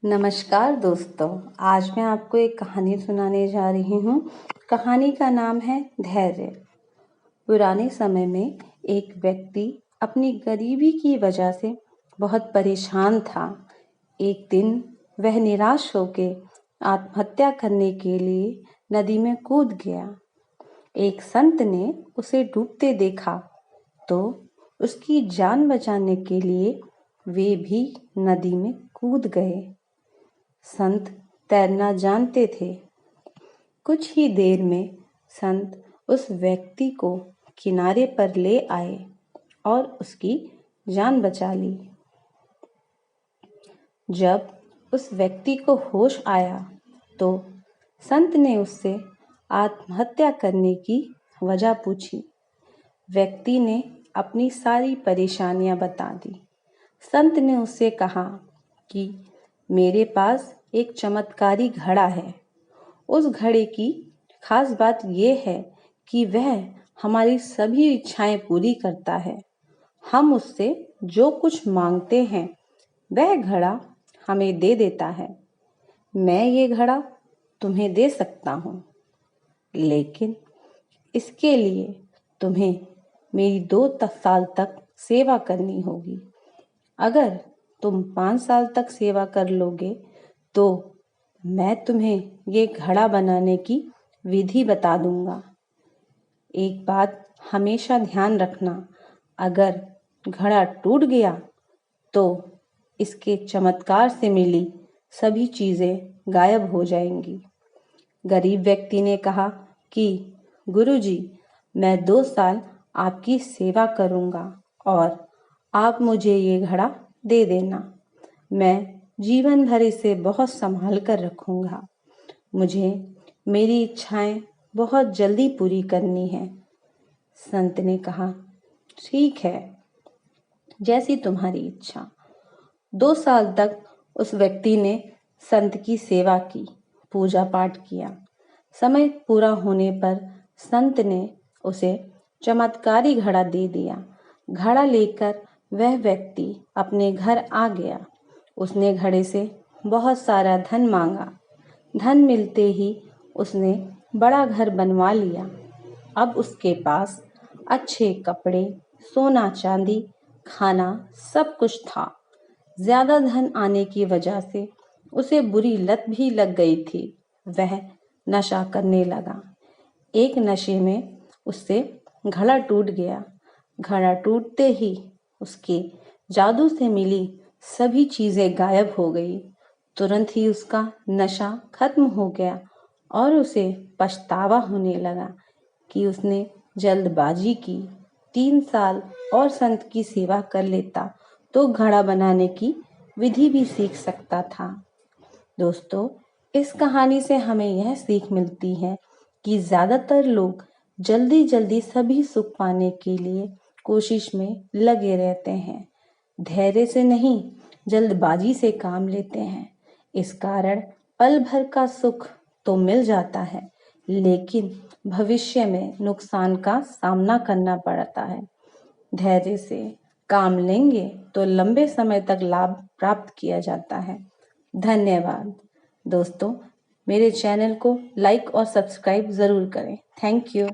नमस्कार दोस्तों, आज मैं आपको एक कहानी सुनाने जा रही हूँ। कहानी का नाम है धैर्य। पुराने समय में एक व्यक्ति अपनी गरीबी की वजह से बहुत परेशान था। एक दिन वह निराश होकर आत्महत्या करने के लिए नदी में कूद गया। एक संत ने उसे डूबते देखा तो उसकी जान बचाने के लिए वे भी नदी में कूद गए। संत तैरना जानते थे। कुछ ही देर में संत उस व्यक्ति को किनारे पर ले आए और उसकी जान बचा ली। जब उस व्यक्ति को होश आया तो संत ने उससे आत्महत्या करने की वजह पूछी। व्यक्ति ने अपनी सारी परेशानियां बता दी। संत ने उससे कहा कि मेरे पास एक चमत्कारी घड़ा है। उस घड़े की खास बात यह है कि वह हमारी सभी इच्छाएं पूरी करता है। हम उससे जो कुछ मांगते हैं वह घड़ा हमें दे देता है। मैं ये घड़ा तुम्हें दे सकता हूँ, लेकिन इसके लिए तुम्हें मेरी 2 साल तक सेवा करनी होगी। अगर तुम 5 साल तक सेवा कर लोगे तो मैं तुम्हें ये घड़ा बनाने की विधि बता दूंगा। एक बात हमेशा ध्यान रखना, अगर घड़ा टूट गया तो इसके चमत्कार से मिली सभी चीजें गायब हो जाएंगी। गरीब व्यक्ति ने कहा कि गुरुजी, मैं 2 साल आपकी सेवा करूंगा और आप मुझे ये घड़ा दे देना। मैं जीवन भर इसे बहुत संभाल कर रखूंगा। मुझे मेरी इच्छाएं बहुत जल्दी पूरी करनी है। संत ने कहा, ठीक है, जैसी तुम्हारी इच्छा। 2 साल तक उस व्यक्ति ने संत की सेवा की, पूजा पाठ किया। समय पूरा होने पर संत ने उसे चमत्कारी घड़ा दे दिया। घड़ा लेकर वह व्यक्ति अपने घर आ गया। उसने घड़े से बहुत सारा धन मांगा। धन मिलते ही उसने बड़ा घर बनवा लिया। अब उसके पास अच्छे कपड़े, सोना चांदी, खाना सब कुछ था। ज्यादा धन आने की वजह से उसे बुरी लत भी लग गई थी। वह नशा करने लगा। एक नशे में उससे घड़ा टूट गया। घड़ा टूटते ही उसके जादू से मिली सभी चीजें गायब हो गई। तुरंत ही उसका नशा खत्म हो गया और उसे पछतावा होने लगा कि उसने जल्दबाजी की। 3 साल और संत की सेवा कर लेता तो घड़ा बनाने की विधि भी सीख सकता था। दोस्तों, इस कहानी से हमें यह सीख मिलती है कि ज्यादातर लोग जल्दी जल्दी सभी सुख पाने के लिए कोशिश में लगे रहते हैं। धैर्य से नहीं, जल्दबाजी से काम लेते हैं। इस कारण पल भर का सुख तो मिल जाता है, लेकिन भविष्य में नुकसान का सामना करना पड़ता है। धैर्य से काम लेंगे तो लंबे समय तक लाभ प्राप्त किया जाता है। धन्यवाद। दोस्तों, मेरे चैनल को लाइक और सब्सक्राइब जरूर करें। Thank you.